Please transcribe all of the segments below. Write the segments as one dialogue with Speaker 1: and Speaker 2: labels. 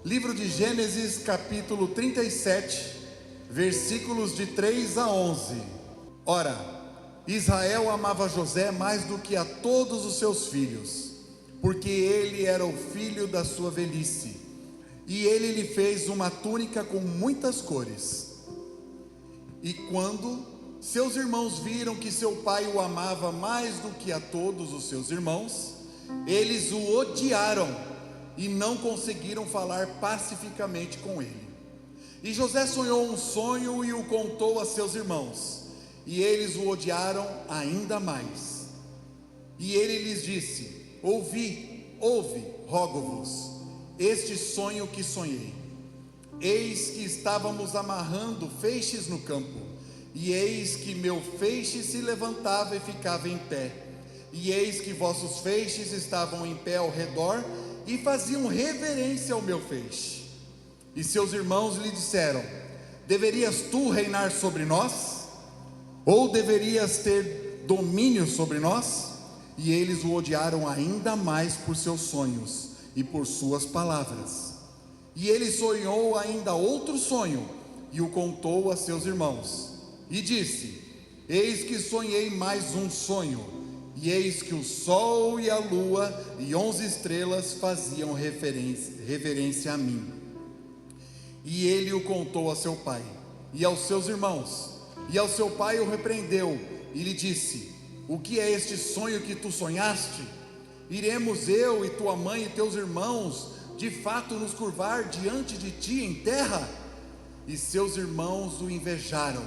Speaker 1: Livro de Gênesis, capítulo 37, versículos de 3 a 11. Ora, Israel amava José mais do que a todos os seus filhos, porque ele era o filho da sua velhice, e ele lhe fez uma túnica com muitas cores. E quando seus irmãos viram que seu pai o amava mais do que a todos os seus irmãos, eles o odiaram e não conseguiram falar pacificamente com ele. E José sonhou um sonho e o contou a seus irmãos, e eles o odiaram ainda mais. E ele lhes disse: ouve, rogo-vos, este sonho que sonhei. Eis que estávamos amarrando feixes no campo, e eis que meu feixe se levantava e ficava em pé, e eis que vossos feixes estavam em pé ao redor, e faziam reverência ao meu feixe. E seus irmãos lhe disseram: deverias tu reinar sobre nós? Ou deverias ter domínio sobre nós? E eles o odiaram ainda mais por seus sonhos e por suas palavras. E ele sonhou ainda outro sonho, e o contou a seus irmãos, e disse: eis que sonhei mais um sonho, e eis que o sol e a lua e 11 estrelas faziam reverência a mim. E ele o contou a seu pai e aos seus irmãos, e ao seu pai o repreendeu e lhe disse: o que é este sonho que tu sonhaste? Iremos eu e tua mãe e teus irmãos de fato nos curvar diante de ti em terra? E seus irmãos o invejaram,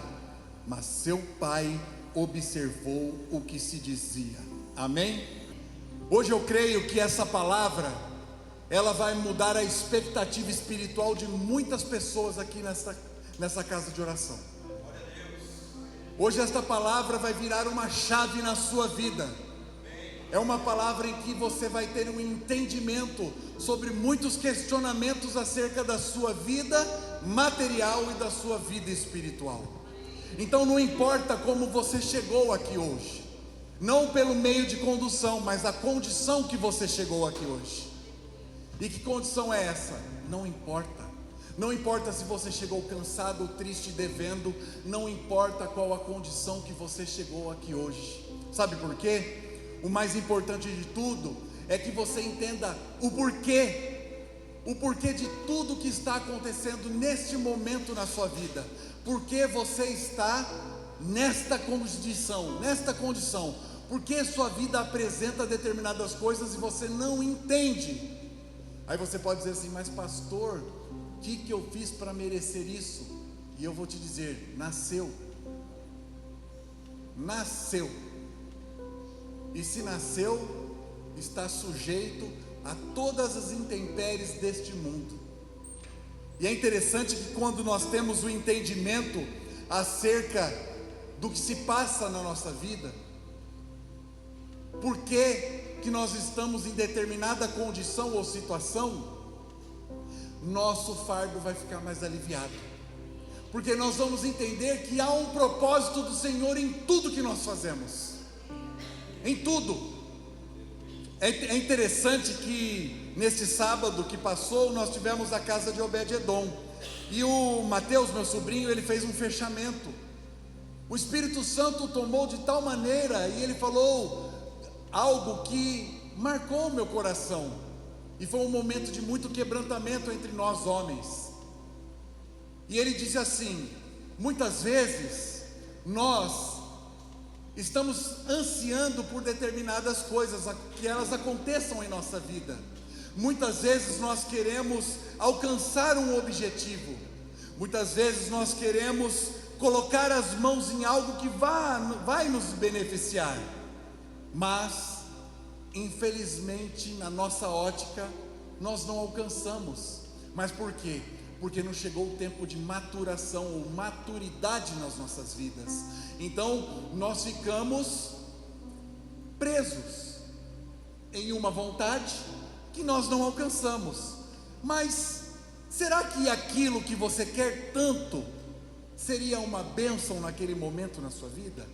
Speaker 1: mas seu pai observou o que se dizia. Amém? Hoje eu creio que essa palavra, ela vai mudar a expectativa espiritual de muitas pessoas aqui nessa casa de oração. Hoje esta palavra vai virar uma chave na sua vida. É uma palavra em que você vai ter um entendimento sobre muitos questionamentos acerca da sua vida material e da sua vida espiritual. Então não importa como você chegou aqui hoje, não pelo meio de condução, mas a condição que você chegou aqui hoje. E que condição é essa? Não importa. Não importa se você chegou cansado, triste, devendo, não importa qual a condição que você chegou aqui hoje. Sabe por quê? O mais importante de tudo é que você entenda o porquê de tudo que está acontecendo neste momento na sua vida. Porque você está nesta condição, porque sua vida apresenta determinadas coisas e você não entende. Aí você pode dizer assim: mas pastor, o que eu fiz para merecer isso? E eu vou te dizer: nasceu. E se nasceu, está sujeito a todas as intempéries deste mundo. E é interessante que quando nós temos o entendimento acerca do que se passa na nossa vida, por que nós estamos em determinada condição ou situação, nosso fardo vai ficar mais aliviado, porque nós vamos entender que há um propósito do Senhor em tudo que nós fazemos, em tudo. É interessante que neste sábado que passou, nós tivemos a casa de Obed-Edom, e o Mateus, meu sobrinho, ele fez um fechamento. O Espírito Santo tomou de tal maneira, e ele falou algo que marcou o meu coração, e foi um momento de muito quebrantamento entre nós homens. E ele disse assim: muitas vezes nós estamos ansiando por determinadas coisas, que elas aconteçam em nossa vida. Muitas vezes nós queremos alcançar um objetivo, muitas vezes nós queremos colocar as mãos em algo que vai nos beneficiar, mas infelizmente na nossa ótica nós não alcançamos. Mas por quê? Porque não chegou o tempo de maturação ou maturidade nas nossas vidas. Então nós ficamos presos em uma vontade que nós não alcançamos. Mas será que aquilo que você quer tanto seria uma bênção naquele momento na sua vida?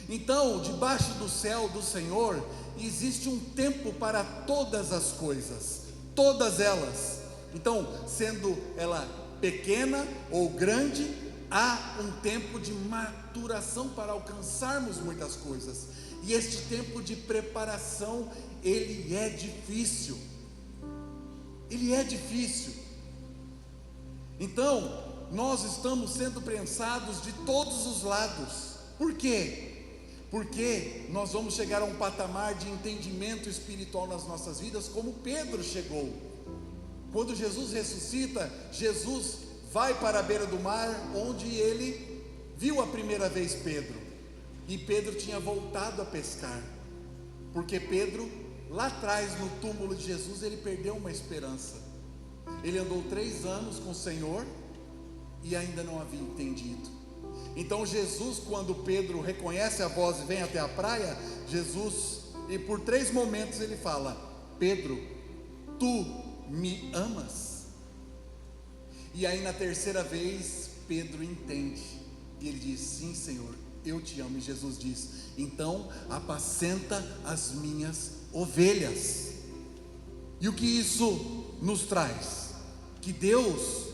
Speaker 1: Então, debaixo do céu do Senhor existe um tempo para todas as coisas, todas elas. Então, sendo ela pequena ou grande, há um tempo de maturação para alcançarmos muitas coisas. E este tempo de preparação, ele é difícil. Ele é difícil. Então, nós estamos sendo prensados de todos os lados. Por quê? Porque nós vamos chegar a um patamar de entendimento espiritual nas nossas vidas, como Pedro chegou. Quando Jesus ressuscita, Jesus vai para a beira do mar, onde ele viu a primeira vez Pedro. E Pedro tinha voltado a pescar, porque Pedro, lá atrás no túmulo de Jesus, ele perdeu uma esperança. Ele andou 3 anos com o Senhor e ainda não havia entendido. Então Jesus, quando Pedro reconhece a voz e vem até a praia, Jesus, e por 3 momentos ele fala: Pedro, tu me amas? E aí na terceira vez Pedro entende, e ele diz: sim, Senhor, eu te amo. E Jesus diz: então apacenta as minhas ovelhas. E o que isso nos traz? Que Deus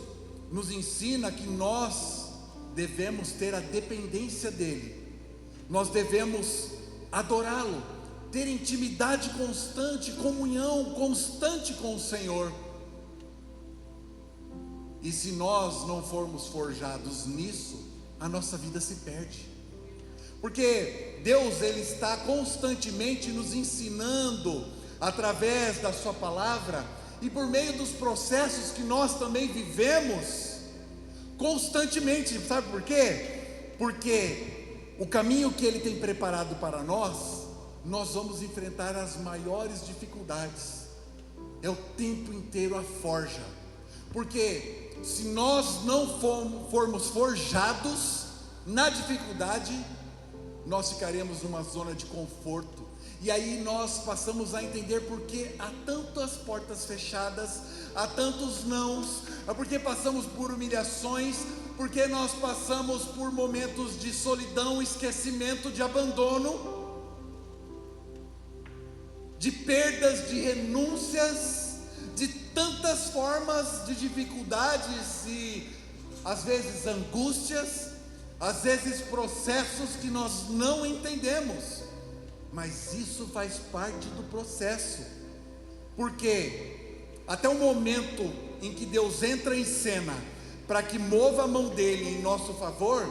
Speaker 1: nos ensina que nós devemos ter a dependência dEle, nós devemos adorá-lo, ter intimidade constante, comunhão constante com o Senhor. E se nós não formos forjados nisso, a nossa vida se perde, porque Deus, Ele está constantemente nos ensinando, através da sua palavra, e por meio dos processos que nós também vivemos, constantemente. Sabe por quê? Porque o caminho que Ele tem preparado para nós, nós vamos enfrentar as maiores dificuldades, é o tempo inteiro a forja, porque se nós não formos forjados na dificuldade, nós ficaremos numa zona de conforto, e aí nós passamos a entender porque há tantas portas fechadas, há tantos nãos, porque passamos por humilhações, porque nós passamos por momentos de solidão, esquecimento, de abandono, de perdas, de renúncias, de tantas formas de dificuldades e às vezes angústias, às vezes processos que nós não entendemos, mas isso faz parte do processo, porque até o momento em que Deus entra em cena para que mova a mão dele em nosso favor,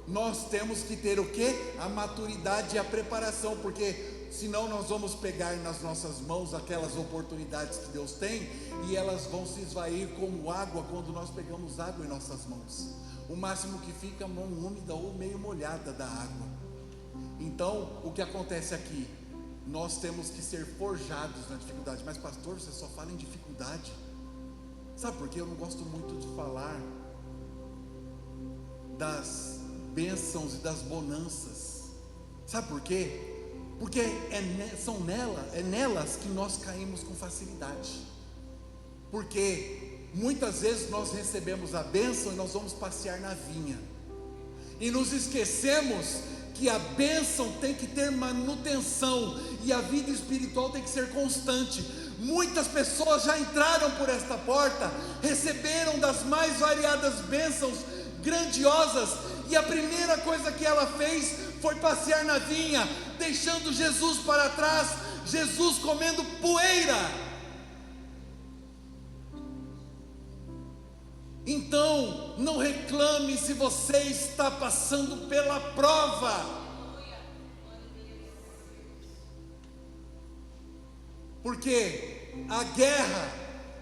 Speaker 1: nós temos que ter o quê? A maturidade e a preparação, porque senão nós vamos pegar nas nossas mãos aquelas oportunidades que Deus tem, e elas vão se esvair como água quando nós pegamos água em nossas mãos. O máximo que fica a mão úmida ou meio molhada da água. Então, o que acontece aqui? Nós temos que ser forjados na dificuldade. Mas pastor, você só fala em dificuldade. Sabe por quê? Eu não gosto muito de falar das bênçãos e das bonanças. Sabe por quê? Porque é nelas que nós caímos com facilidade. Porque muitas vezes nós recebemos a bênção e nós vamos passear na vinha, e nos esquecemos que a bênção tem que ter manutenção, e a vida espiritual tem que ser constante. Muitas pessoas já entraram por esta porta, receberam das mais variadas bênçãos grandiosas, e a primeira coisa que ela fez foi passear na vinha, deixando Jesus para trás, Jesus comendo poeira. Então, não reclame se você está passando pela prova, porque a guerra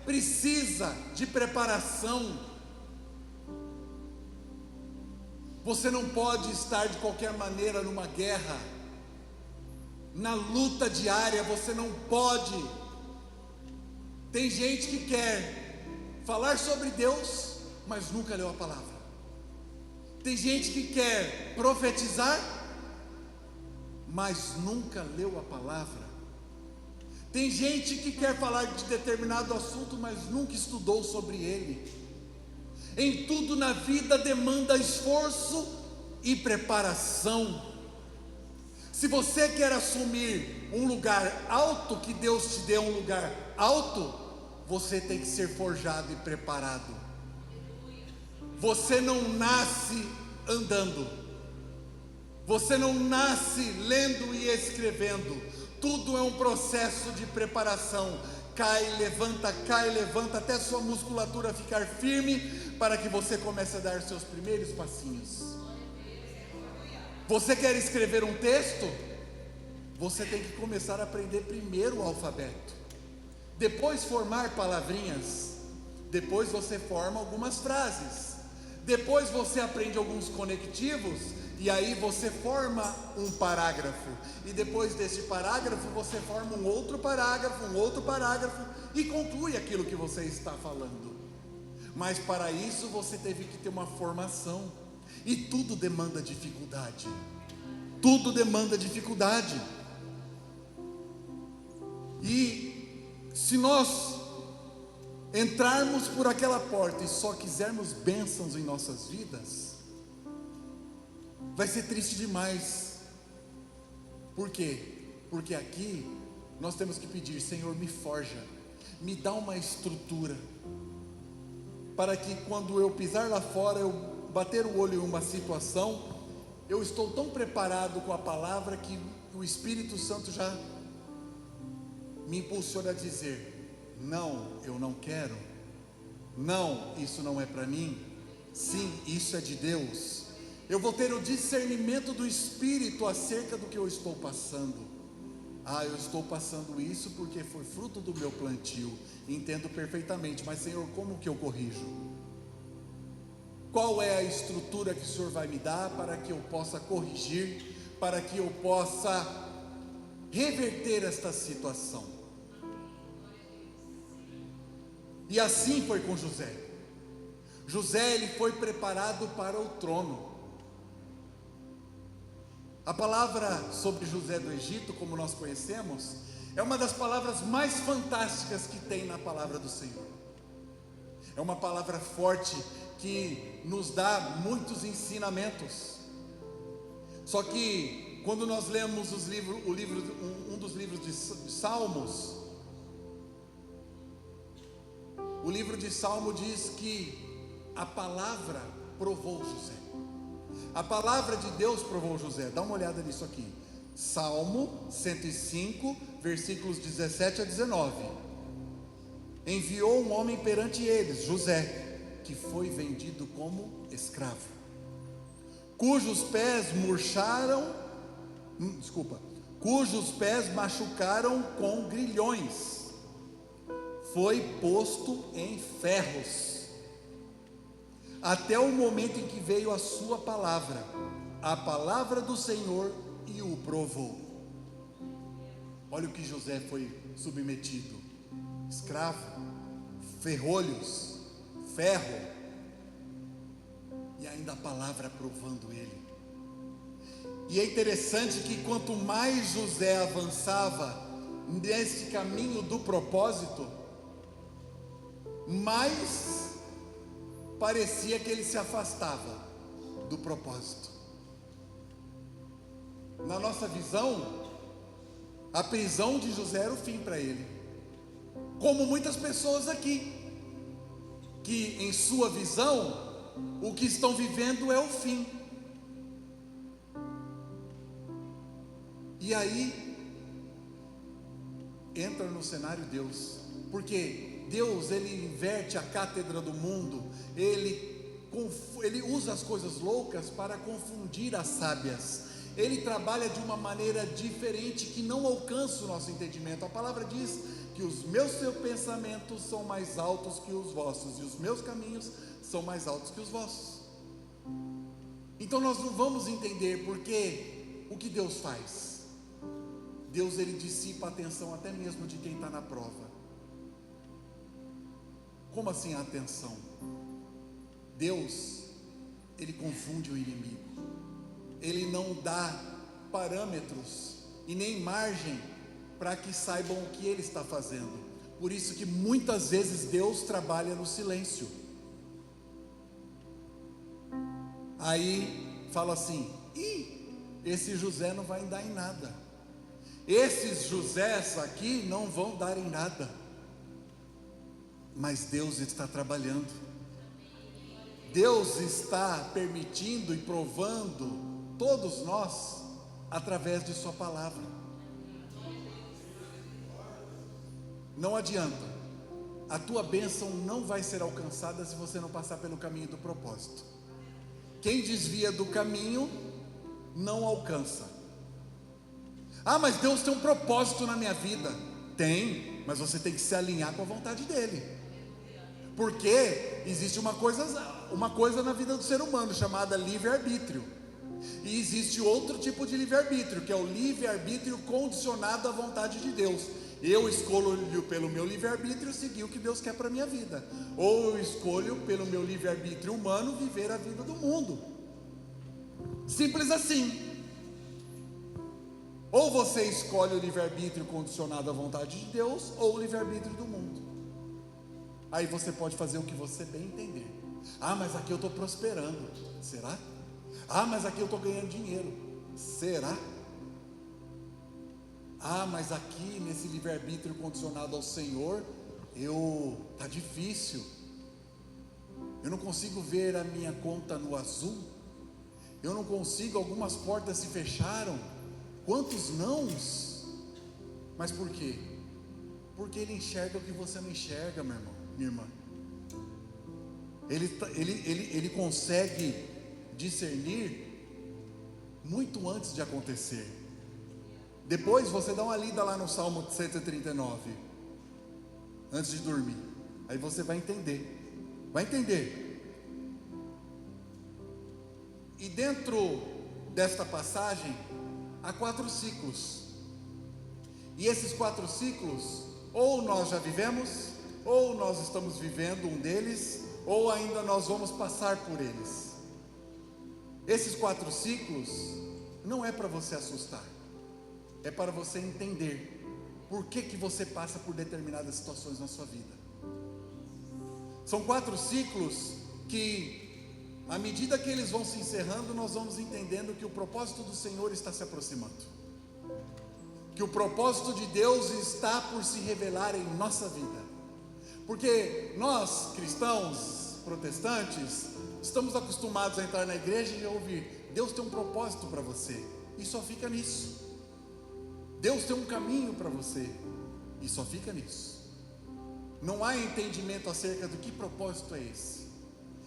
Speaker 1: precisa de preparação. Você não pode estar de qualquer maneira numa guerra, na luta diária, você não pode. Tem gente que quer falar sobre Deus, mas nunca leu a palavra. Tem gente que quer profetizar, mas nunca leu a palavra. Tem gente que quer falar de determinado assunto, mas nunca estudou sobre ele. Em tudo na vida demanda esforço e preparação. Se você quer assumir um lugar alto, que Deus te dê um lugar alto, você tem que ser forjado e preparado. Você não nasce andando, você não nasce lendo e escrevendo. Tudo é um processo de preparação. Cai, levanta, até sua musculatura ficar firme, para que você comece a dar seus primeiros passinhos. Você quer escrever um texto? Você tem que começar a aprender primeiro o alfabeto, depois formar palavrinhas, depois você forma algumas frases, depois você aprende alguns conectivos, e aí você forma um parágrafo, e depois desse parágrafo você forma um outro parágrafo, e conclui aquilo que você está falando. Mas para isso você teve que ter uma formação, e tudo demanda dificuldade. Tudo demanda dificuldade. E se nós entrarmos por aquela porta e só quisermos bênçãos em nossas vidas, vai ser triste demais. Por quê? Porque aqui nós temos que pedir: Senhor, me forja, me dá uma estrutura, para que quando eu pisar lá fora, eu bater o olho em uma situação, eu estou tão preparado com a palavra que o Espírito Santo já me impulsiona a dizer: não, eu não quero, não, isso não é para mim, sim, isso é de Deus. Eu vou ter o discernimento do Espírito acerca do que eu estou passando. Eu estou passando isso porque foi fruto do meu plantio, entendo perfeitamente, mas Senhor, como que eu corrijo? Qual é a estrutura que o Senhor vai me dar para que eu possa corrigir, para que eu possa reverter esta situação? E assim foi com José. José, ele foi preparado para o trono. A palavra sobre José do Egito, como nós conhecemos, é uma das palavras mais fantásticas que tem na palavra do Senhor. É uma palavra forte que nos dá muitos ensinamentos. Só que quando nós lemos um dos livros de Salmos, o livro de Salmo diz que a palavra provou José. A palavra de Deus provou José. Dá uma olhada nisso aqui. Salmo 105, versículos 17 a 19. Enviou um homem perante eles, José, que foi vendido como escravo, cujos pés machucaram com grilhões, foi posto em ferros, até o momento em que veio a sua palavra, a palavra do Senhor, e o provou. Olha o que José foi submetido: escravo, ferrolhos, ferro, e ainda a palavra provando ele. E é interessante que quanto mais José avançava nesse caminho do propósito, mais parecia que ele se afastava do propósito. Na nossa visão, a prisão de José era o fim para ele, como muitas pessoas aqui, que em sua visão, o que estão vivendo é o fim. E aí entra no cenário Deus, porque Deus, ele inverte a cátedra do mundo, ele usa as coisas loucas para confundir as sábias. Ele trabalha de uma maneira diferente, que não alcança o nosso entendimento. A palavra diz que os meus pensamentos são mais altos que os vossos, e os meus caminhos são mais altos que os vossos. Então nós não vamos entender, porque o que Deus faz? Deus, ele dissipa a atenção até mesmo de quem está na prova. Como assim a atenção? Deus, ele confunde o inimigo. Ele não dá parâmetros e nem margem para que saibam o que ele está fazendo. Por isso que muitas vezes Deus trabalha no silêncio. Aí fala assim: esse José não vai dar em nada, esses Josés aqui não vão dar em nada. mas Deus está trabalhando. Deus está permitindo e provando todos nós através de sua palavra. Não adianta, a tua bênção não vai ser alcançada se você não passar pelo caminho do propósito. Quem desvia do caminho não alcança. Ah, mas Deus tem um propósito na minha vida. Tem, mas você tem que se alinhar com a vontade dele. Porque existe uma coisa na vida do ser humano chamada livre-arbítrio. E existe outro tipo de livre-arbítrio, que é o livre-arbítrio condicionado à vontade de Deus. Eu escolho pelo meu livre-arbítrio seguir o que Deus quer para a minha vida, ou eu escolho pelo meu livre-arbítrio humano viver a vida do mundo. Simples assim. Ou você escolhe o livre-arbítrio condicionado à vontade de Deus, ou o livre-arbítrio do mundo. Aí você pode fazer o que você bem entender. Ah, mas aqui eu estou prosperando. Será? Ah, mas aqui eu estou ganhando dinheiro. Será? Ah, mas aqui nesse livre-arbítrio condicionado ao Senhor, tá difícil. Eu não consigo ver a minha conta no azul. Eu não consigo, algumas portas se fecharam. Quantos nãos? Mas por quê? Porque Ele enxerga o que você não enxerga, meu irmão, minha irmã. Ele consegue discernir muito antes de acontecer. Depois você dá uma lida lá no Salmo 139, antes de dormir. Aí você vai entender. Vai entender. E dentro desta passagem há 4 ciclos. E esses 4 ciclos, ou nós já vivemos, ou nós estamos vivendo um deles, ou ainda nós vamos passar por eles. Esses 4 ciclos não é para você assustar, é para você entender por que você passa por determinadas situações na sua vida. São 4 ciclos que, à medida que eles vão se encerrando, nós vamos entendendo que o propósito do Senhor está se aproximando, que o propósito de Deus está por se revelar em nossa vida. Porque nós, cristãos, protestantes, estamos acostumados a entrar na igreja e ouvir: Deus tem um propósito para você, e só fica nisso. Deus tem um caminho para você, e só fica nisso. Não há entendimento acerca do que propósito é esse.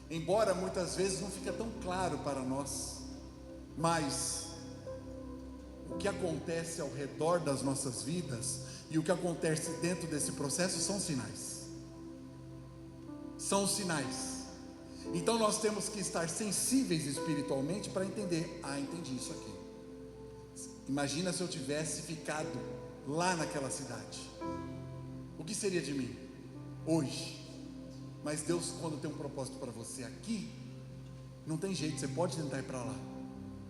Speaker 1: Embora muitas vezes não fica tão claro para nós, mas o que acontece ao redor das nossas vidas e o que acontece dentro desse processo são sinais. São sinais. Então nós temos que estar sensíveis espiritualmente para entender: ah, entendi isso aqui. Imagina se eu tivesse ficado lá naquela cidade, o que seria de mim hoje? Mas Deus, quando tem um propósito para você aqui, não tem jeito, você pode tentar ir para lá,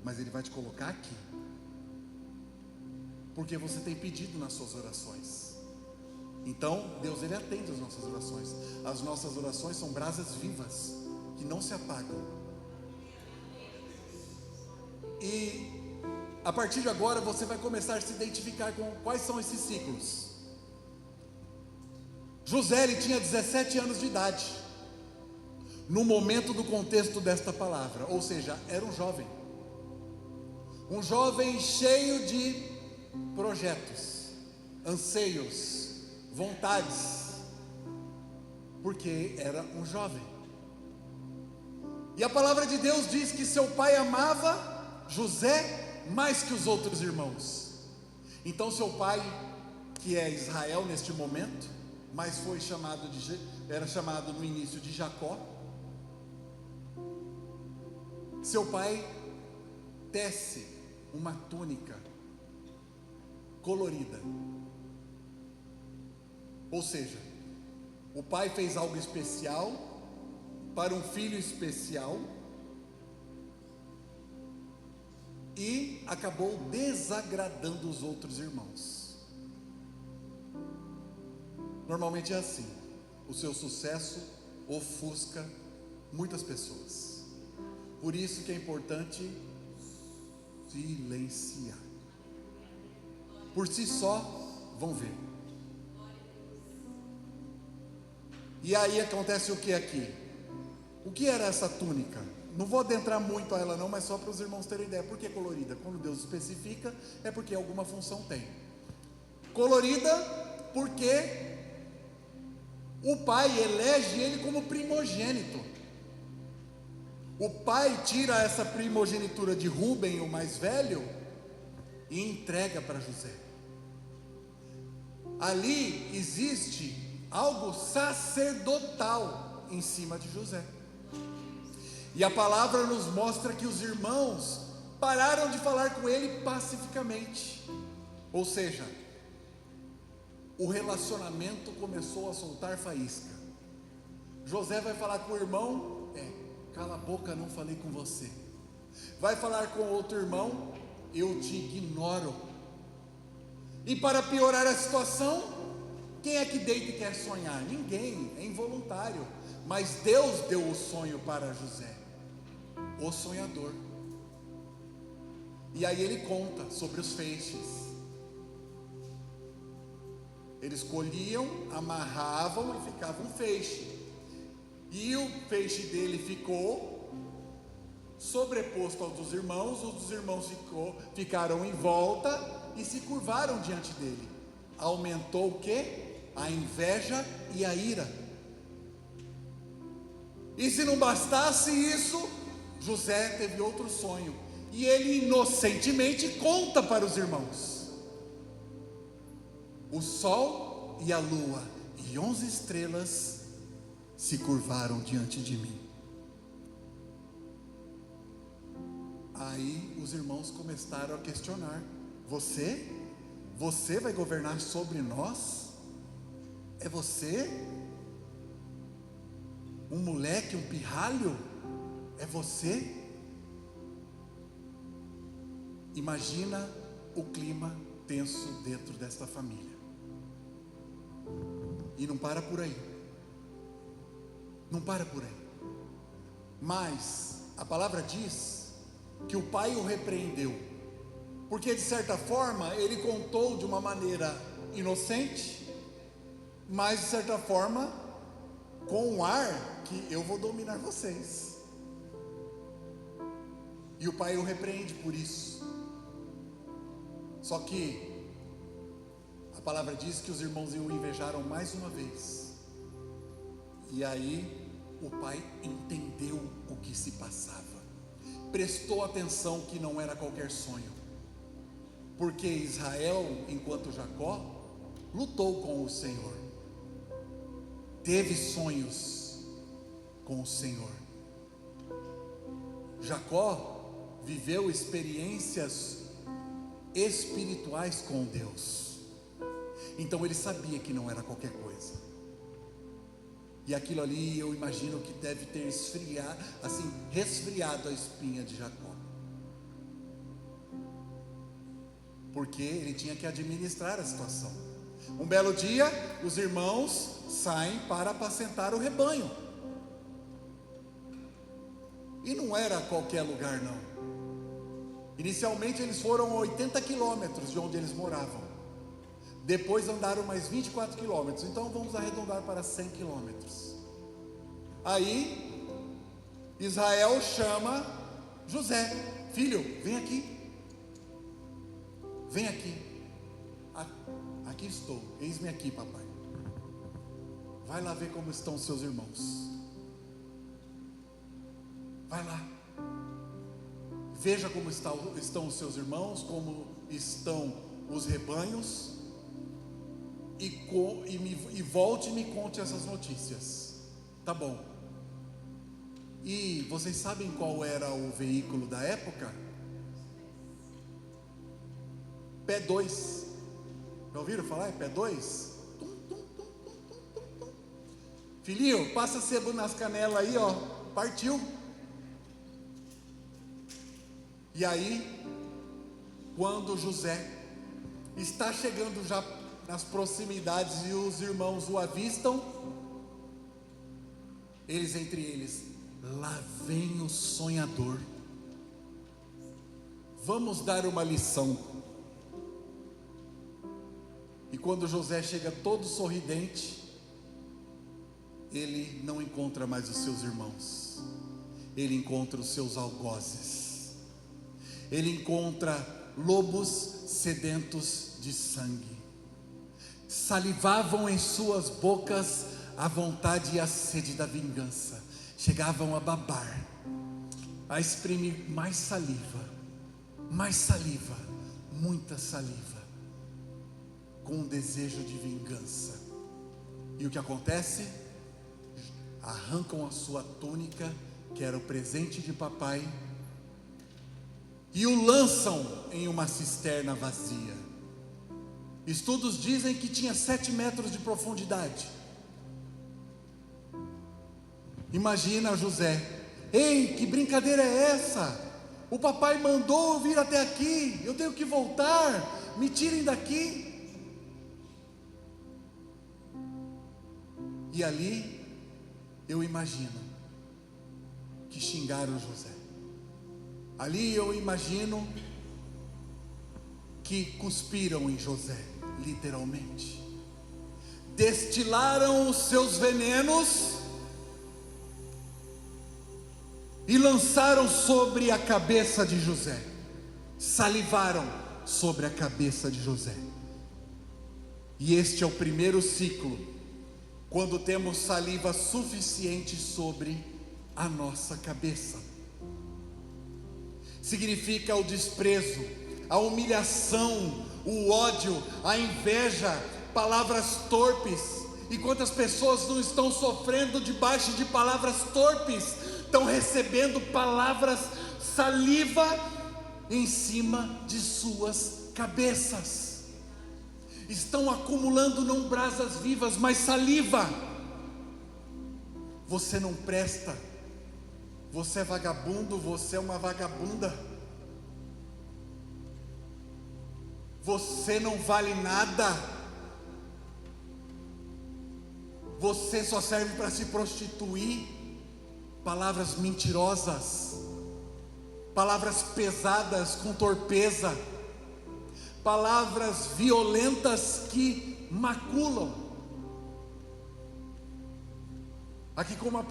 Speaker 1: mas Ele vai te colocar aqui, porque você tem pedido nas suas orações. Então Deus, Ele atende as nossas orações. As nossas orações são brasas vivas, que não se apagam. E a partir de agora você vai começar a se identificar com quais são esses ciclos. José, ele tinha 17 anos de idade no momento do contexto desta palavra, ou seja, era um jovem cheio de projetos, anseios, vontades, porque era um jovem. E a palavra de Deus diz que seu pai amava José mais que os outros irmãos. Então seu pai, que é Israel neste momento, mas era chamado no início de Jacó, seu pai tece uma túnica colorida. Ou seja, o pai fez algo especial para um filho especial e acabou desagradando os outros irmãos. Normalmente é assim: o seu sucesso ofusca muitas pessoas. Por isso que é importante silenciar. Por si só, vão ver. E aí acontece o que aqui? O que era essa túnica? Não vou adentrar muito a ela não, mas só para os irmãos terem ideia. Por que colorida? Quando Deus especifica, é porque alguma função tem. Colorida porque o pai elege ele como primogênito. O pai tira essa primogenitura de Rúben, o mais velho, e entrega para José. Ali existe algo sacerdotal em cima de José. E a palavra nos mostra que os irmãos pararam de falar com ele pacificamente. Ou seja, o relacionamento começou a soltar faísca. José vai falar com o irmão, cala a boca, não falei com você. Vai falar com outro irmão, eu te ignoro. E para piorar a situação, quem é que deita e quer sonhar? Ninguém, é involuntário. Mas Deus deu o sonho para José, o sonhador. E aí ele conta sobre os feixes. Eles colhiam, amarravam e ficava um feixe. E o feixe dele ficou sobreposto ao dos irmãos. Os dos irmãos ficaram em volta e se curvaram diante dele. Aumentou o quê? A inveja e a ira. E se não bastasse isso, José teve outro sonho. E ele inocentemente conta para os irmãos: o sol e a lua e 11 estrelas se curvaram diante de mim. Aí os irmãos começaram a questionar: Você vai governar sobre nós? É você? Um moleque, um pirralho? É você? Imagina o clima tenso dentro desta família. E não para por aí. Não para por aí. Mas a palavra diz que o pai o repreendeu, porque de certa forma ele contou de uma maneira inocente, mas de certa forma com um ar que eu vou dominar vocês. E o pai o repreende por isso. Só que a palavra diz que os irmãos o invejaram mais uma vez. E aí o pai entendeu o que se passava, prestou atenção que não era qualquer sonho, porque Israel, enquanto Jacó, lutou com o Senhor, teve sonhos com o Senhor. Jacó viveu experiências espirituais com Deus, então ele sabia que não era qualquer coisa. E aquilo ali eu imagino que deve ter resfriado a espinha de Jacó, porque ele tinha que administrar a situação. Um belo dia, os irmãos saem para apacentar o rebanho, e não era qualquer lugar não. Inicialmente eles foram a 80 quilômetros de onde eles moravam. Depois andaram mais 24 quilômetros. Então vamos arredondar para 100 quilômetros. Aí Israel chama José: filho, vem aqui. Vem aqui. Aqui estou, eis-me aqui, papai. Vai lá ver como estão os seus irmãos. Vai lá. Veja como estão os seus irmãos, como estão os rebanhos, e volte e me conte essas notícias. Tá bom. E vocês sabem qual era o veículo da época? Pé 2. Já ouviram falar? É pé 2? Filhinho, passa sebo nas canelas aí, ó. Partiu. E aí, quando José está chegando já nas proximidades e os irmãos o avistam, entre eles: lá vem o sonhador, vamos dar uma lição. E quando José chega todo sorridente, ele não encontra mais os seus irmãos, ele encontra os seus algozes, ele encontra lobos sedentos de sangue, salivavam em suas bocas a vontade e a sede da vingança, chegavam a babar, a exprimir mais saliva, muita saliva, com um desejo de vingança. E o que acontece? Arrancam a sua túnica, que era o presente de papai, e o lançam em uma cisterna vazia. Estudos dizem que tinha 7 metros de profundidade. Imagina José: ei, que brincadeira é essa? O papai mandou eu vir até aqui, eu tenho que voltar, me tirem daqui. E ali eu imagino que xingaram José. Ali eu imagino que cuspiram em José, literalmente. Destilaram os seus venenos e lançaram sobre a cabeça de José. Salivaram sobre a cabeça de José. E este é o primeiro ciclo, quando temos saliva suficiente sobre a nossa cabeça. Significa o desprezo, a humilhação, o ódio, a inveja, palavras torpes. E quantas pessoas não estão sofrendo debaixo de palavras torpes? Estão recebendo palavras, saliva em cima de suas cabeças. Estão acumulando não brasas vivas, mas saliva. Você não presta, você é vagabundo, você é uma vagabunda, você não vale nada, você só serve para se prostituir. Palavras mentirosas, palavras pesadas com torpeza, palavras violentas que maculam. Aqui, como a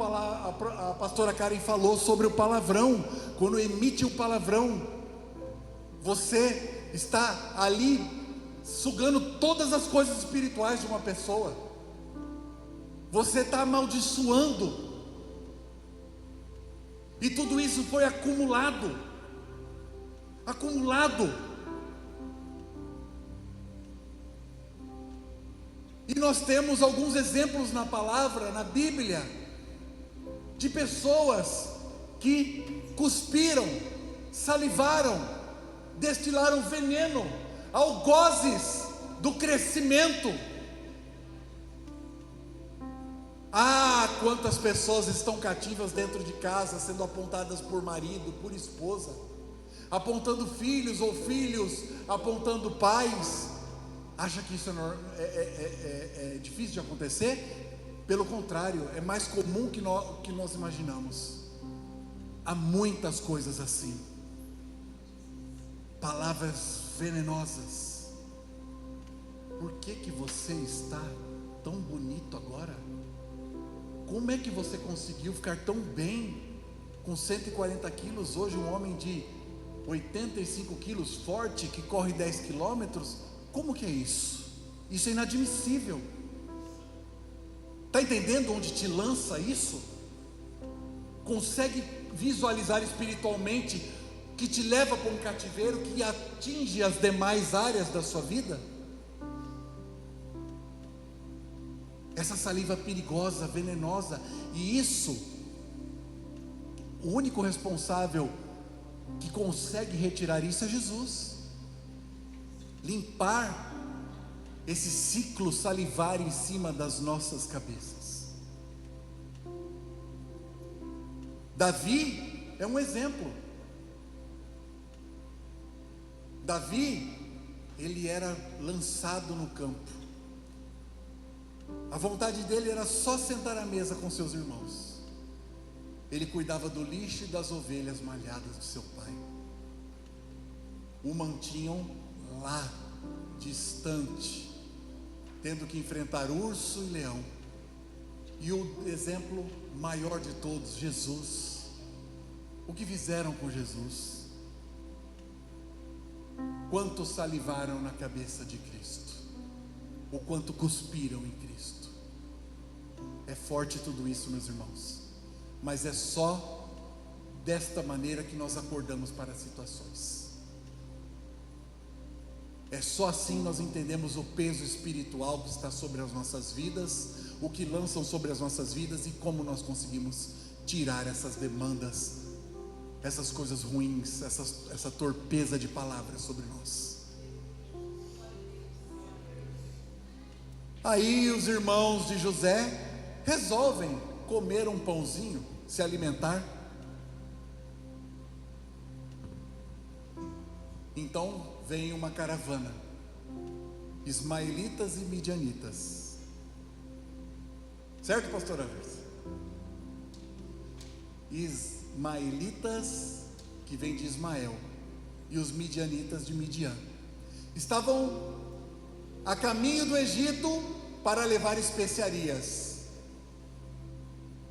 Speaker 1: pastora Karen falou sobre o palavrão, quando emite o palavrão, você está ali sugando todas as coisas espirituais de uma pessoa, você está amaldiçoando. E tudo isso foi acumulado. E nós temos alguns exemplos na palavra, na Bíblia, de pessoas que cuspiram, salivaram, destilaram veneno, algozes do crescimento. Ah, quantas pessoas estão cativas dentro de casa, sendo apontadas por marido, por esposa, apontando filhos ou filhos apontando pais. Acha que isso é difícil de acontecer? Pelo contrário, é mais comum que nós imaginamos. Há muitas coisas assim, palavras venenosas. Por que você está tão bonito agora? Como é que você conseguiu ficar tão bem com 140 quilos? Hoje um homem de 85 quilos, forte, que corre 10 quilômetros. Como que é isso? Isso é inadmissível. Está entendendo onde te lança isso? Consegue visualizar espiritualmente que te leva para um cativeiro que atinge as demais áreas da sua vida? Essa saliva perigosa, venenosa, e isso, o único responsável que consegue retirar isso é Jesus. Limpar esse ciclo salivar em cima das nossas cabeças. Davi é um exemplo. Davi, ele era lançado no campo. A vontade dele era só sentar à mesa com seus irmãos. Ele cuidava do lixo e das ovelhas malhadas de seu pai. O mantinham lá, distante, tendo que enfrentar urso e leão. E o exemplo maior de todos, Jesus. O que fizeram com Jesus? Quanto salivaram na cabeça de Cristo, o quanto cuspiram em Cristo. É forte tudo isso, meus irmãos, mas é só desta maneira que nós acordamos para as situações. É só assim nós entendemos o peso espiritual que está sobre as nossas vidas, o que lançam sobre as nossas vidas e como nós conseguimos tirar essas demandas, essas coisas ruins, essa torpeza de palavras sobre nós. Aí os irmãos de José resolvem comer um pãozinho, se alimentar. Então vem uma caravana, ismaelitas e midianitas, certo, pastor Andrés? Ismaelitas, que vem de Ismael, e os midianitas de Midian, estavam a caminho do Egito para levar especiarias.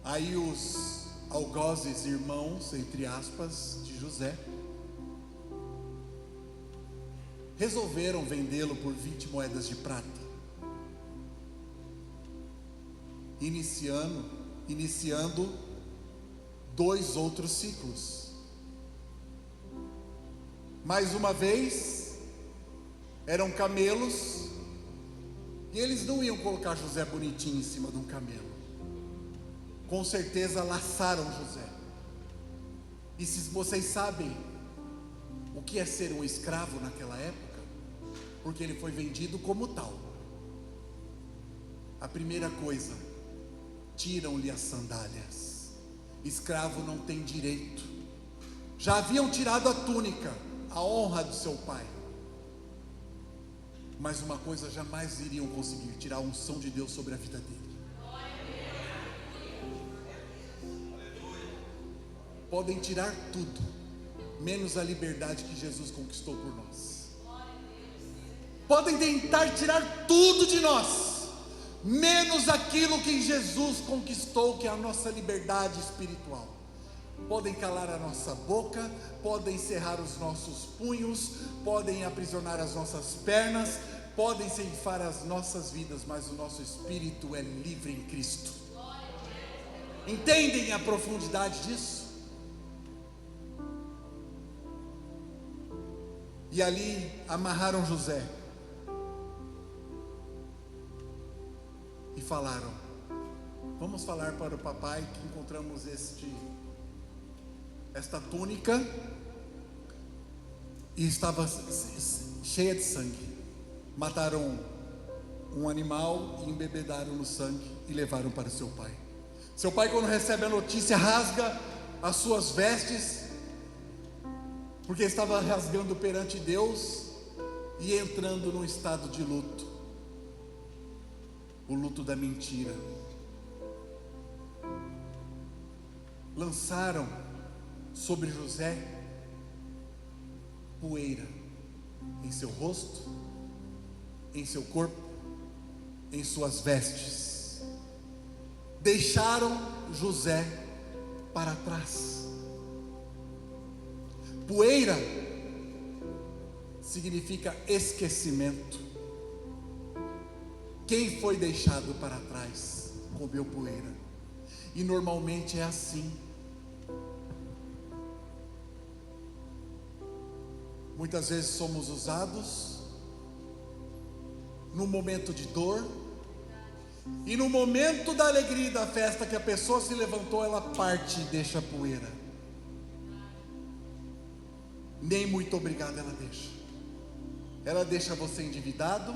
Speaker 1: Aí os algozes, irmãos, entre aspas, de José, resolveram vendê-lo por 20 moedas de prata, iniciando 2 outros ciclos. Mais uma vez, eram camelos, e eles não iam colocar José bonitinho em cima de um camelo. Com certeza laçaram José. E se vocês sabem o que é ser um escravo naquela época, porque ele foi vendido como tal, a primeira coisa, tiram-lhe as sandálias. Escravo não tem direito. Já haviam tirado a túnica, a honra do seu pai, mas uma coisa jamais iriam conseguir: tirar a unção de Deus sobre a vida dele. Podem tirar tudo, menos a liberdade que Jesus conquistou por nós. Podem tentar tirar tudo de nós, menos aquilo que Jesus conquistou, que é a nossa liberdade espiritual. Podem calar a nossa boca, podem cerrar os nossos punhos, podem aprisionar as nossas pernas, podem ceifar as nossas vidas, mas o nosso espírito é livre em Cristo. Entendem a profundidade disso? E ali amarraram José e falaram: vamos falar para o papai que encontramos esta túnica e estava cheia de sangue. Mataram um animal e embebedaram no sangue e levaram para seu pai. Seu pai, quando recebe a notícia, rasga as suas vestes, porque estava rasgando perante Deus e entrando num estado de luto, o luto da mentira. Lançaram sobre José poeira em seu rosto, em seu corpo, em suas vestes. Deixaram José para trás. Poeira significa esquecimento. Quem foi deixado para trás comeu poeira. E normalmente é assim. Muitas vezes somos usados no momento de dor, e no momento da alegria e da festa que a pessoa se levantou, ela parte e deixa poeira. Nem muito obrigado ela deixa. Ela deixa você endividado,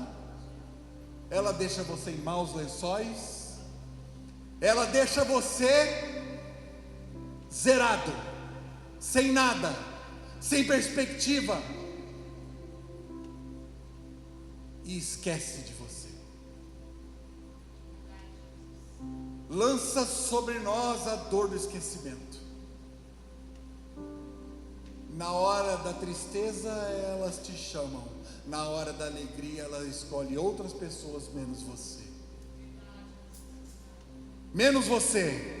Speaker 1: ela deixa você em maus lençóis, ela deixa você zerado, sem nada, sem perspectiva, e esquece de você. Lança sobre nós a dor do esquecimento. Na hora da tristeza elas te chamam, na hora da alegria ela escolhe outras pessoas menos você. menos você.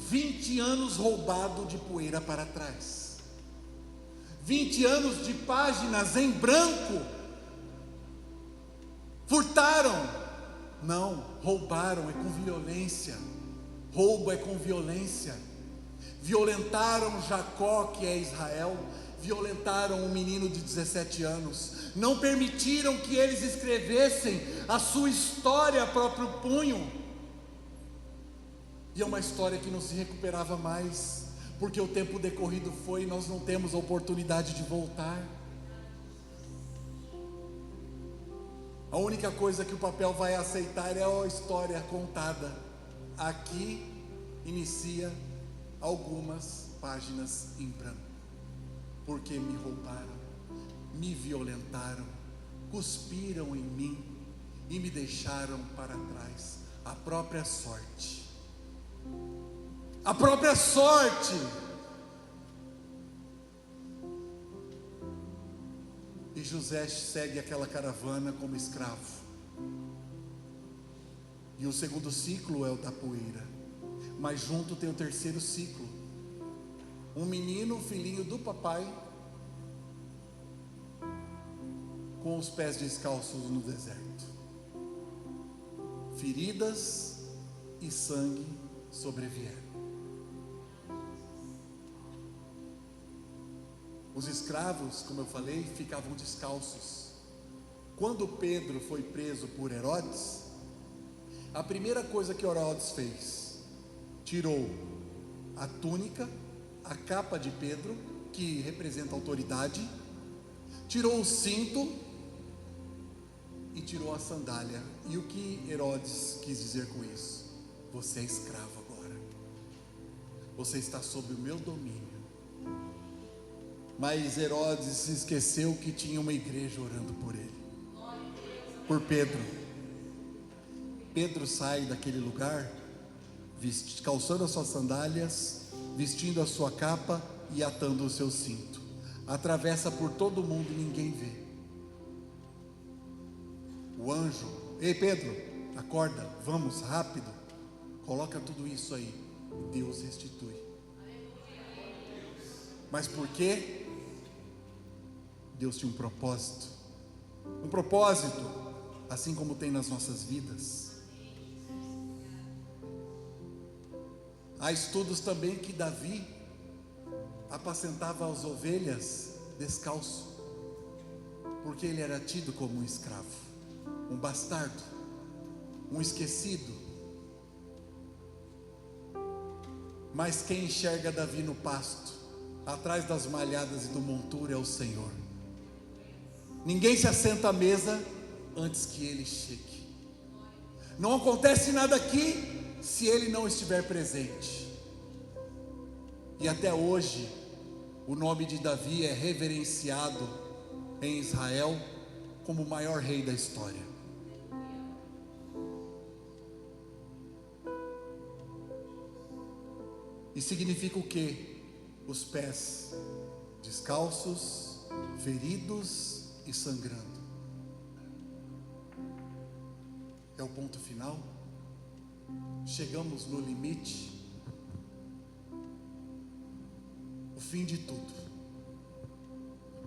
Speaker 1: 20 anos roubado de poeira para trás, 20 anos de páginas em branco. Furtaram, não, roubaram é com violência. Roubo é com violência. Violentaram Jacó, que é Israel, violentaram um menino de 17 anos, não permitiram que eles escrevessem a sua história a próprio punho. E é uma história que não se recuperava mais, porque o tempo decorrido foi e nós não temos a oportunidade de voltar. A única coisa que o papel vai aceitar é a história contada. Aqui inicia algumas páginas em branco, porque me roubaram, me violentaram, cuspiram em mim e me deixaram para trás. A própria sorte. A própria sorte. E José segue aquela caravana como escravo. E o segundo ciclo é o da poeira, mas junto tem o terceiro ciclo. Um menino, filhinho do papai, com os pés descalços no deserto, feridas e sangue sobrevieram. Os escravos, como eu falei, ficavam descalços. Quando Pedro foi preso por Herodes, a primeira coisa que Herodes fez, tirou a túnica, a capa de Pedro, que representa a autoridade, tirou o cinto e tirou a sandália. E o que Herodes quis dizer com isso? Você é escravo agora, você está sob o meu domínio. Mas Herodes se esqueceu que tinha uma igreja orando por ele, por Pedro. Pedro sai daquele lugar, calçando as suas sandálias, vestindo a sua capa e atando o seu cinto. Atravessa por todo mundo e ninguém vê. O anjo: ei Pedro, acorda, vamos, rápido, coloca tudo isso aí. Deus restitui. Mas por quê? Deus tinha um propósito, assim como tem nas nossas vidas. Há estudos também que Davi apacentava as ovelhas descalço, porque ele era tido como um escravo, um bastardo, um esquecido. Mas quem enxerga Davi no pasto, atrás das malhadas e do monturo, é o Senhor. Ninguém se assenta à mesa antes que ele chegue. Não acontece nada aqui se ele não estiver presente. E até hoje o nome de Davi é reverenciado em Israel como o maior rei da história. E significa o quê? Os pés descalços, feridos e sangrando. É o ponto final. Chegamos no limite, o fim de tudo.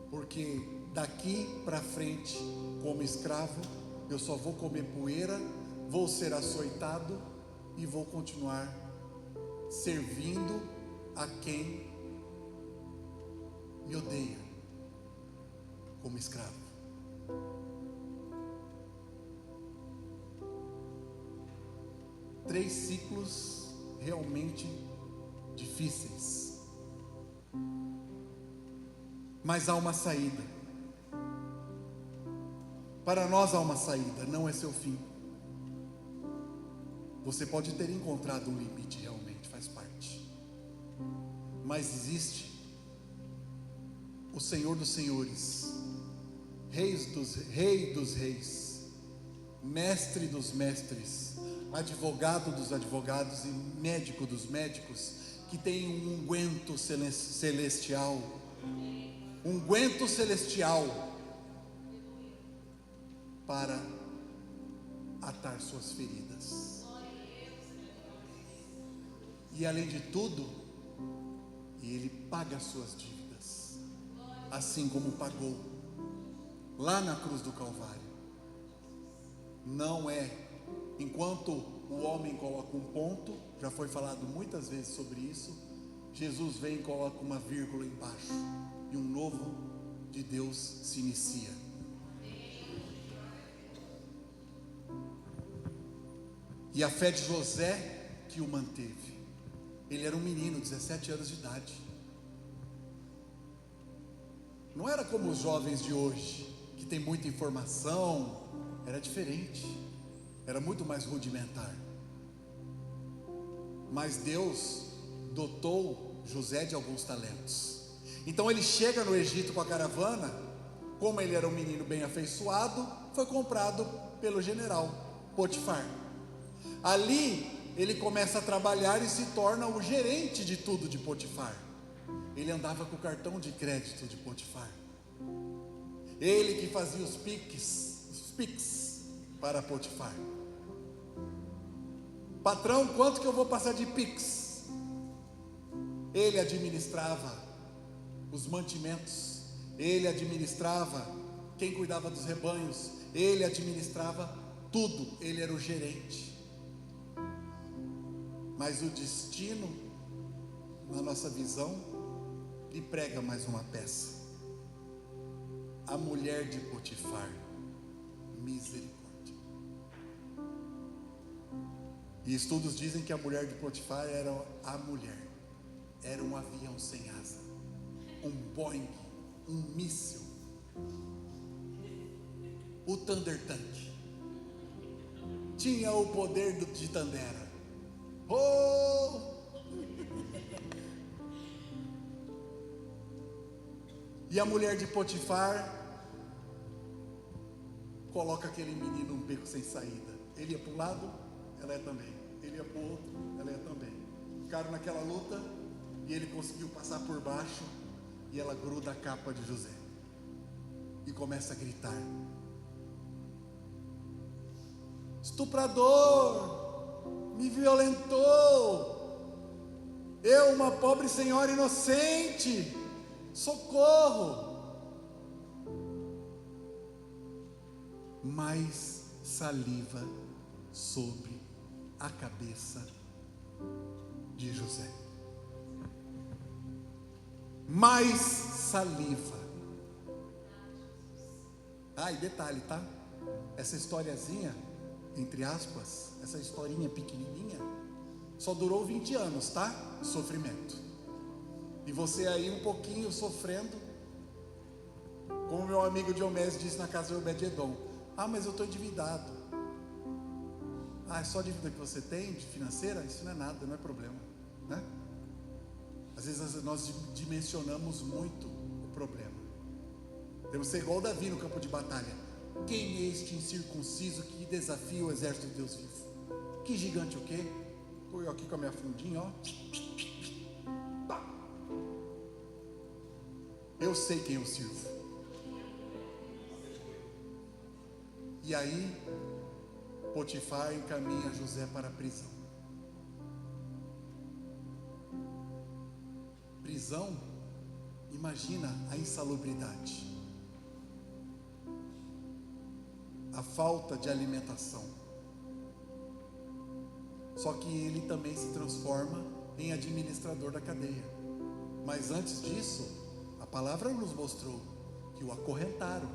Speaker 1: Porque daqui para frente, como escravo, eu só vou comer poeira, vou ser açoitado e vou continuar servindo a quem me odeia, como escravo. Três ciclos realmente difíceis, mas há uma saída. Para nós há uma saída, não é seu fim. Você pode ter encontrado um limite, realmente faz parte, mas existe o Senhor dos Senhores, Rei dos Reis, Mestre dos Mestres, Advogado dos advogados e Médico dos médicos, que tem um unguento celestial, para atar suas feridas. E além de tudo, ele paga as suas dívidas, assim como pagou lá na cruz do Calvário. Não é, enquanto o homem coloca um ponto, já foi falado muitas vezes sobre isso, Jesus vem e coloca uma vírgula embaixo, e um novo de Deus se inicia. E a fé de José que o manteve. Ele era um menino, 17 anos de idade. Não era como os jovens de hoje, que tem muita informação. Era diferente, era muito mais rudimentar. Mas Deus dotou José de alguns talentos. Então ele chega no Egito com a caravana. Como ele era um menino bem afeiçoado, foi comprado pelo general Potifar. Ali ele começa a trabalhar e se torna o gerente de tudo de Potifar. Ele andava com o cartão de crédito de Potifar. Ele que fazia os Pix para Potifar. Patrão, quanto que eu vou passar de Pix? Ele administrava os mantimentos, ele administrava quem cuidava dos rebanhos, ele administrava tudo, ele era o gerente. Mas o destino, na nossa visão, lhe prega mais uma peça. A mulher de Potifar, misericórdia. E estudos dizem que a mulher de Potifar era a mulher, era um avião sem asa, um Boeing, um míssil, o Thunder Tank, tinha o poder de Tandera. Oh! E a mulher de Potifar coloca aquele menino num beco sem saída. Ele ia para um lado, ela ia também. Ele ia para o outro, ela ia também. Ficaram naquela luta e ele conseguiu passar por baixo e ela gruda a capa de José e começa a gritar: estuprador, me violentou, eu, uma pobre senhora inocente, socorro. Mais saliva sobre a cabeça de José. Mais saliva. Ah, e detalhe, tá? Essa historiazinha, entre aspas, essa historinha pequenininha, só durou 20 anos, tá? De sofrimento. E você aí um pouquinho sofrendo, como meu amigo Diomedes disse na casa de Obed-Edom: ah, mas eu estou endividado. Ah, é só a dívida que você tem, de financeira? Isso não é nada, não é problema, né? Às vezes nós dimensionamos muito o problema. Temos que ser igual Davi no campo de batalha. Quem é este incircunciso que desafia o exército de Deus vivo? Que gigante o quê? Estou eu aqui com a minha fundinha, ó. Eu sei quem eu sirvo. E aí Potifar encaminha José para a prisão. Prisão, imagina a insalubridade, a falta de alimentação. Só que ele também se transforma em administrador da cadeia. Mas antes disso, a palavra nos mostrou que o acorrentaram.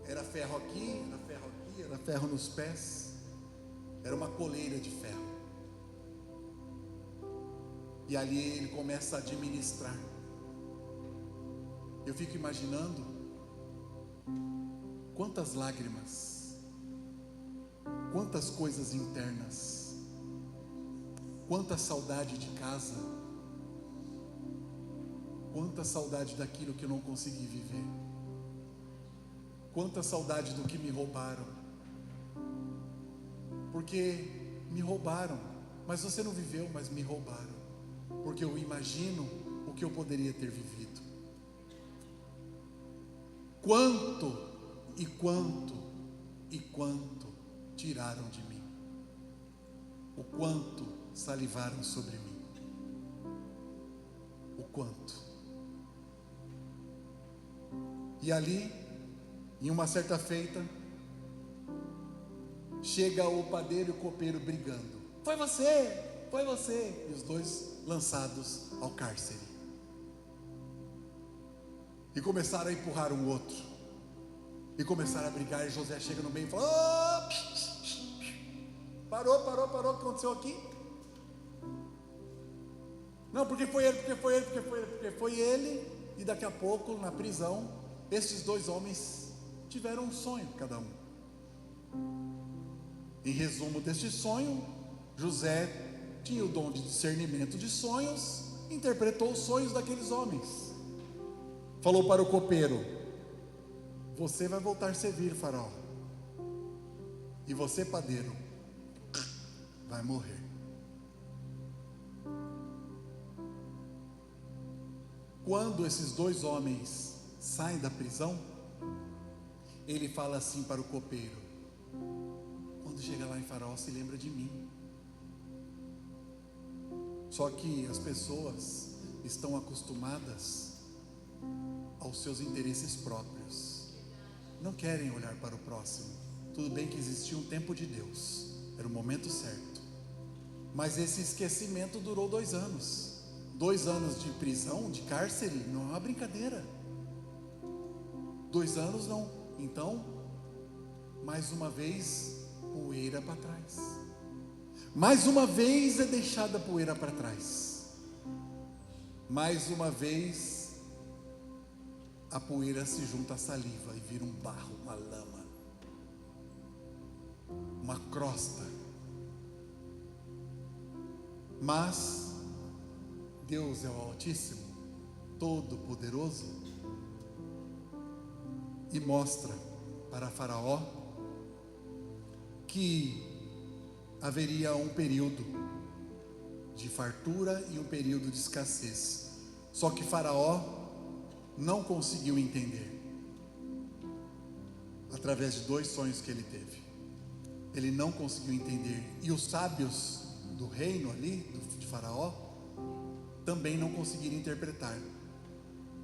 Speaker 1: Era ferro aqui, era ferro aqui, era ferro nos pés. Era uma coleira de ferro. E ali ele começa a administrar. Eu fico imaginando quantas lágrimas, quantas coisas internas, quanta saudade de casa, quanta saudade daquilo que eu não consegui viver, quanta saudade do que me roubaram, porque me roubaram, mas você não viveu, mas me roubaram, porque eu imagino o que eu poderia ter vivido. Quanto e quanto e quanto tiraram de mim. o quanto salivaram sobre mim. O quanto. E ali, em uma certa feita, chega o padeiro e o copeiro brigando. Foi você! Foi você! E os dois lançados ao cárcere. E começaram a empurrar um outro. E começaram a brigar. E José chega no meio e fala: oh, parou, o que aconteceu aqui? Não, porque foi ele. E daqui a pouco, na prisão, esses dois homens tiveram um sonho, cada um. Em resumo deste sonho, José tinha o dom de discernimento de sonhos, interpretou os sonhos daqueles homens. Falou para o copeiro: você vai voltar a servir, faraó, e você, padeiro, vai morrer. Quando esses dois homens saem da prisão, ele fala assim para o copeiro: quando chega lá em Faraó, se lembra de mim. Só que as pessoas estão acostumadas aos seus interesses próprios, não querem olhar para o próximo. Tudo bem que existia um tempo de Deus, era o momento certo, mas esse esquecimento durou 2 anos. 2 anos de prisão, de cárcere, não é uma brincadeira. 2 anos não. Então, mais uma vez, poeira para trás. Mais uma vez é deixada a poeira para trás. Mais uma vez, a poeira se junta à saliva e vira um barro, uma lama, uma crosta. Mas Deus é o Altíssimo, Todo-Poderoso, e mostra para Faraó que haveria um período de fartura e um período de escassez. Só que Faraó não conseguiu entender, através de 2 sonhos que ele teve. Ele não conseguiu entender, e os sábios do reino ali, de Faraó, também não conseguiram interpretar.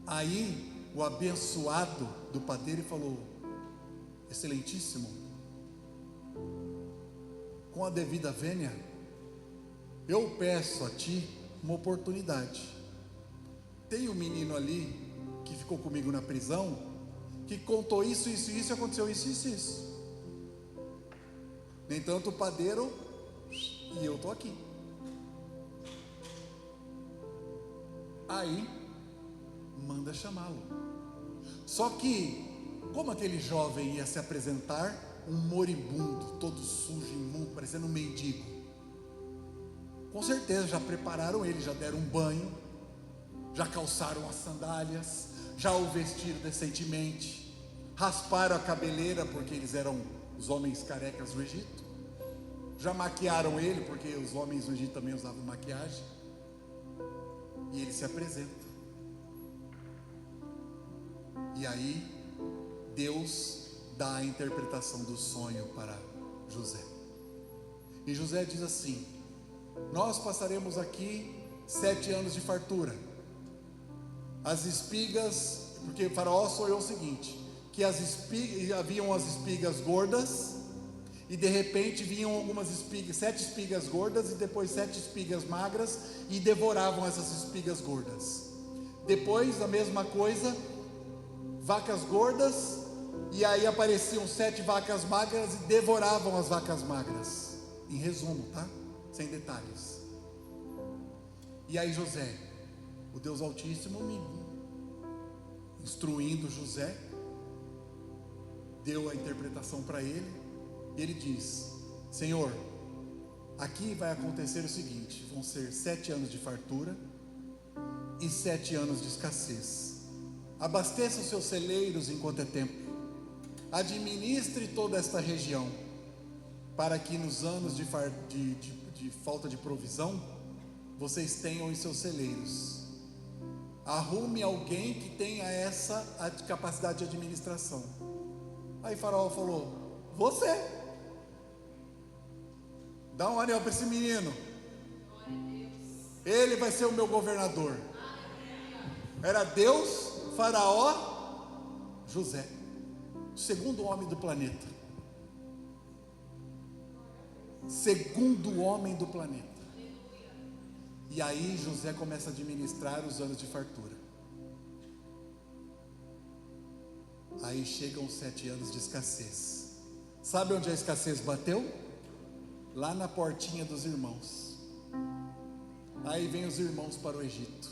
Speaker 1: Aí o abençoado do padeiro falou: excelentíssimo, com a devida vênia, eu peço a ti uma oportunidade. Tem um menino ali que ficou comigo na prisão, que contou isso, aconteceu isso. No entanto, o padeiro e eu estou aqui. Aí manda chamá-lo. Só que, como aquele jovem ia se apresentar, um moribundo, todo sujo, imundo, parecendo um mendigo, com certeza já prepararam ele, já deram um banho, já calçaram as sandálias, já o vestiram decentemente, rasparam a cabeleira, porque eles eram os homens carecas do Egito, já maquiaram ele, porque os homens do Egito também usavam maquiagem, e ele se apresenta. E aí Deus dá a interpretação do sonho para José. E José diz assim: nós passaremos aqui 7 anos de fartura. As espigas, porque Faraó sonhou o seguinte, que haviam as espigas gordas, e de repente vinham algumas espigas, 7 espigas gordas, e depois 7 espigas magras, e devoravam essas espigas gordas. Depois a mesma coisa, vacas gordas, e aí apareciam 7 vacas magras e devoravam as vacas magras. Em resumo, tá? Sem detalhes. E aí José, o Deus Altíssimo, instruindo José, deu a interpretação para ele. E ele diz: Senhor, aqui vai acontecer o seguinte: vão ser 7 anos de fartura e 7 anos de escassez. Abasteça os seus celeiros enquanto é tempo, administre toda esta região, para que nos anos de falta de provisão, vocês tenham em seus celeiros. Arrume alguém que tenha essa capacidade de administração. Aí Faraó falou: você Dá um anel para esse menino. Ele vai ser o meu governador. Era Deus, Faraó, José, o segundo homem do planeta. Segundo homem do planeta. E aí José começa a administrar os anos de fartura. Aí chegam os 7 anos de escassez. Sabe onde a escassez bateu? Lá na portinha dos irmãos. Aí vem os irmãos para o Egito.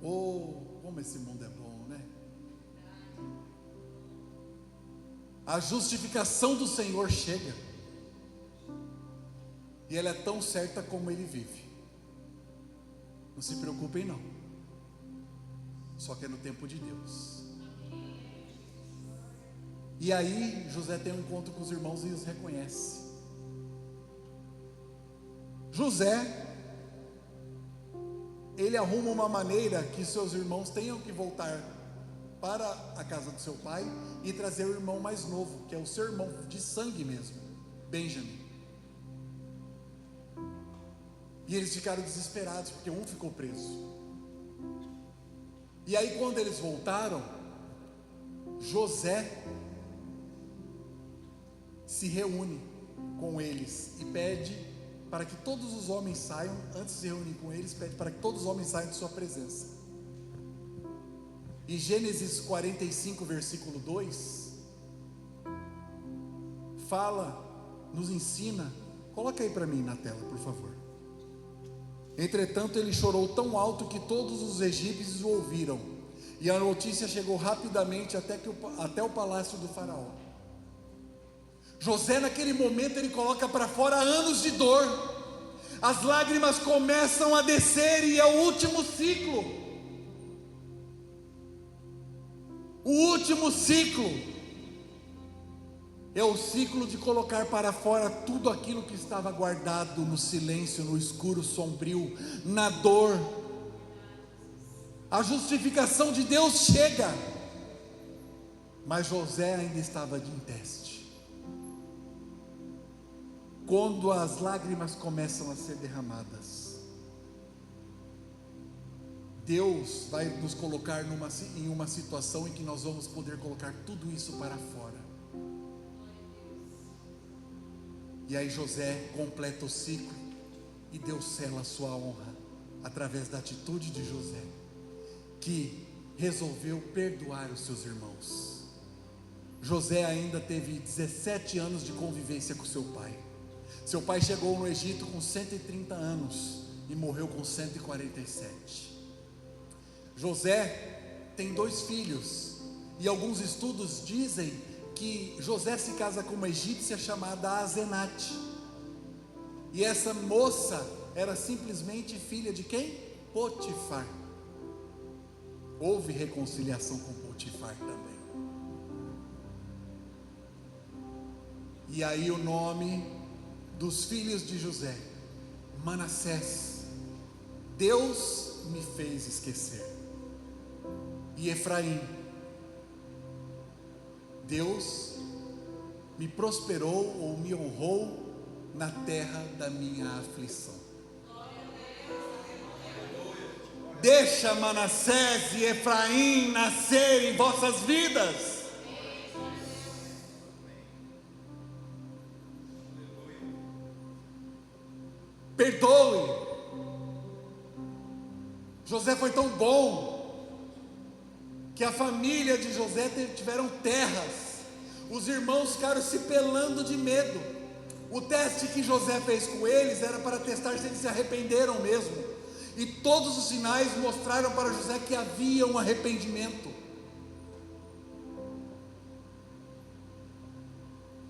Speaker 1: Oh, como esse mundo é bom, né? A justificação do Senhor chega. E ela é tão certa como ele vive. Não se preocupem não. Só que é no tempo de Deus. E aí José tem um encontro com os irmãos e os reconhece. José, ele arruma uma maneira que seus irmãos tenham que voltar para a casa do seu pai e trazer o irmão mais novo, que é o seu irmão de sangue mesmo, Benjamim. E eles ficaram desesperados, porque um ficou preso. E aí quando eles voltaram, José se reúne com eles e pede para que todos os homens saiam. Antes de se reunir com eles, pede para que todos os homens saiam de sua presença. E Gênesis 45, versículo 2 fala, nos ensina. Coloca aí para mim na tela, por favor. Entretanto, ele chorou tão alto que todos os egípcios o ouviram, e a notícia chegou rapidamente até o palácio do faraó. José, naquele momento, ele coloca para fora anos de dor. As lágrimas começam a descer e é o último ciclo. O último ciclo é o ciclo de colocar para fora tudo aquilo que estava guardado no silêncio, no escuro sombrio, na dor. A justificação de Deus chega, mas José ainda estava em teste. Quando as lágrimas começam a ser derramadas, Deus vai nos colocar em uma situação em que nós vamos poder colocar tudo isso para fora. E aí José completa o ciclo e Deus sela a sua honra através da atitude de José, que resolveu perdoar os seus irmãos. José ainda teve 17 anos de convivência com seu pai. Seu pai chegou no Egito com 130 anos e morreu com 147. José tem 2 filhos, e alguns estudos dizem que José se casa com uma egípcia chamada Asenate. E essa moça era simplesmente filha de quem? Potifar. Houve reconciliação com Potifar também. E aí o nome dos filhos de José: Manassés, Deus me fez esquecer. E Efraim, Deus me prosperou ou me honrou na terra da minha aflição. Deixa Manassés e Efraim nascer em vossas vidas. Perdoe. José foi tão bom que a família de José tiveram terras. Os irmãos ficaram se pelando de medo. O teste que José fez com eles era para testar se eles se arrependeram mesmo. E todos os sinais mostraram para José que havia um arrependimento.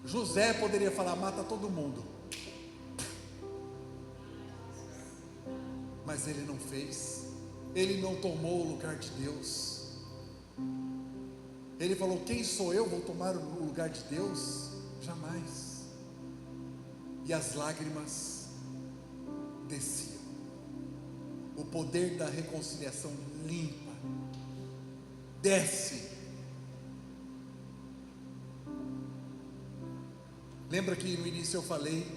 Speaker 1: José poderia falar: mata todo mundo. Mas ele não fez. Ele não tomou o lugar de Deus. Ele falou: quem sou eu, vou tomar o lugar de Deus? Jamais. E as lágrimas desciam. O poder da reconciliação limpa desce. Lembra que no início eu falei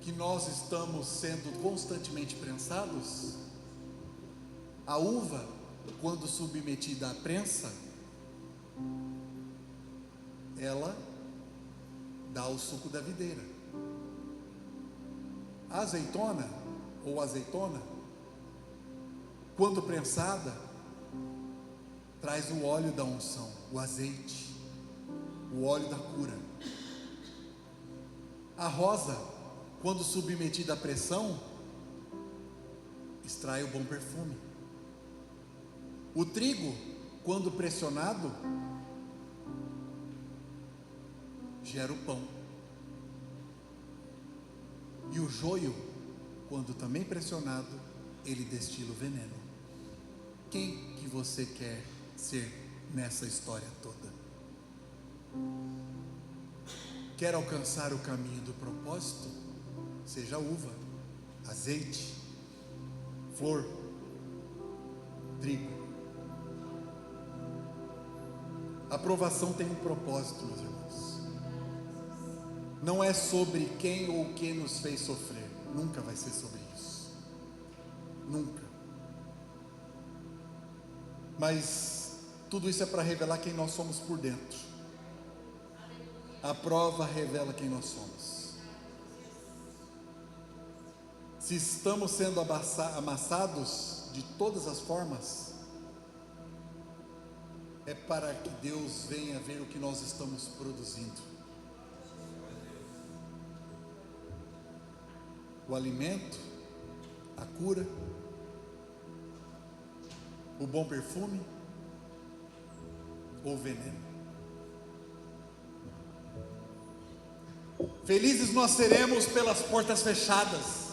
Speaker 1: que nós estamos sendo constantemente prensados? A uva, quando submetida à prensa, ela dá o suco da videira. A azeitona, ou azeitona, quando prensada, traz o óleo da unção, o azeite, o óleo da cura. A rosa, quando submetida à pressão, extrai o bom perfume. O trigo, quando pressionado, gera o pão. E o joio, quando também pressionado, ele destila o veneno. Quem que você quer ser nessa história toda? Quer alcançar o caminho do propósito? Seja uva, azeite, flor, trigo. A aprovação tem um propósito, meus irmãos. Não é sobre quem ou o que nos fez sofrer. Nunca vai ser sobre isso. Nunca. Mas tudo isso é para revelar quem nós somos por dentro. A prova revela quem nós somos. Se estamos sendo amassados de todas as formas, é para que Deus venha ver o que nós estamos produzindo. O alimento, a cura, o bom perfume ou o veneno. Felizes nós seremos pelas portas fechadas.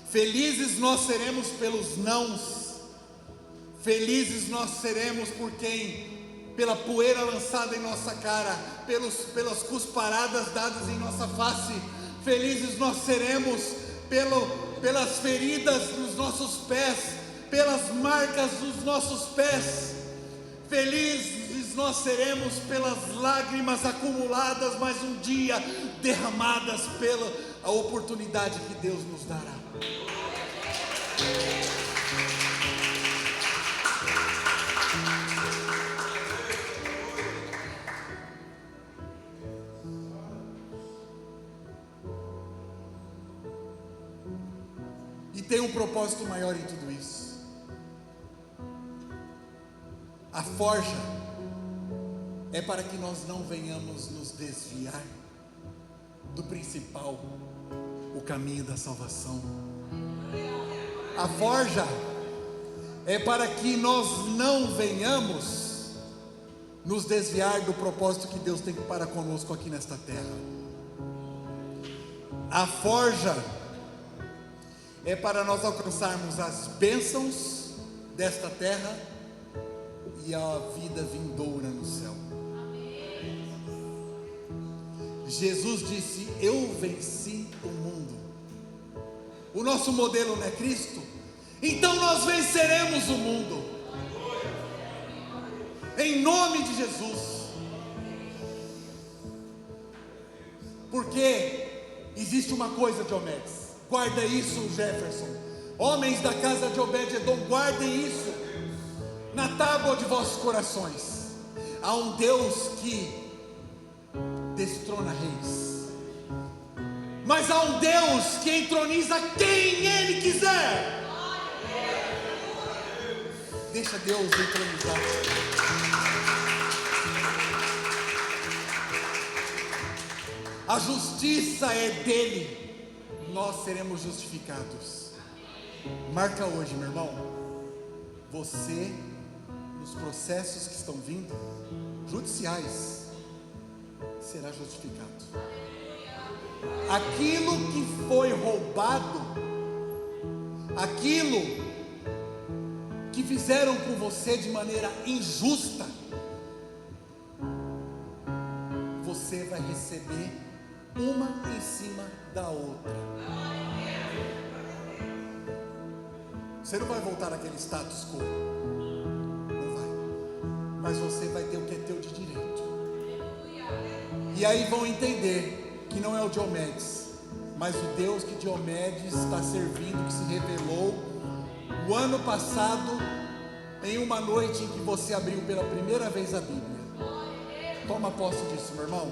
Speaker 1: Felizes nós seremos pelos nãos. Felizes nós seremos por quem, pela poeira lançada em nossa cara, pelas cusparadas dadas em nossa face. Felizes nós seremos pelas feridas nos nossos pés, pelas marcas dos nossos pés. Felizes nós seremos pelas lágrimas acumuladas, mas um dia derramadas pela a oportunidade que Deus nos dará. E tem um propósito maior em tudo isso. A forja é para que nós não venhamos nos desviar do principal, o caminho da salvação. A forja é para que nós não venhamos nos desviar do propósito que Deus tem para conosco aqui nesta terra. A forja é para nós alcançarmos as bênçãos desta terra e a vida vindoura no céu. Jesus disse: eu venci o mundo. O nosso modelo não é Cristo? Então nós venceremos o mundo, em nome de Jesus. Porque existe uma coisa, Diomedes, guarda isso, Jefferson, homens da casa de Obed-edom, guardem isso na tábua de vossos corações. Há um Deus que destrona reis, mas há um Deus que entroniza quem Ele quiser. Deixa Deus entronizar. A justiça é dele, nós seremos justificados. Marca hoje, meu irmão, você, nos processos que estão vindo, judiciais, será justificado. Aquilo que foi roubado, aquilo que fizeram com você de maneira injusta, você vai receber uma em cima da outra. Você não vai voltar àquele status quo, não vai, mas você vai ter o que é teu de direito. E aí vão entender que não é o Diomedes, mas o Deus que Diomedes está servindo, que se revelou o ano passado, em uma noite em que você abriu pela primeira vez a Bíblia. Toma posse disso, meu irmão.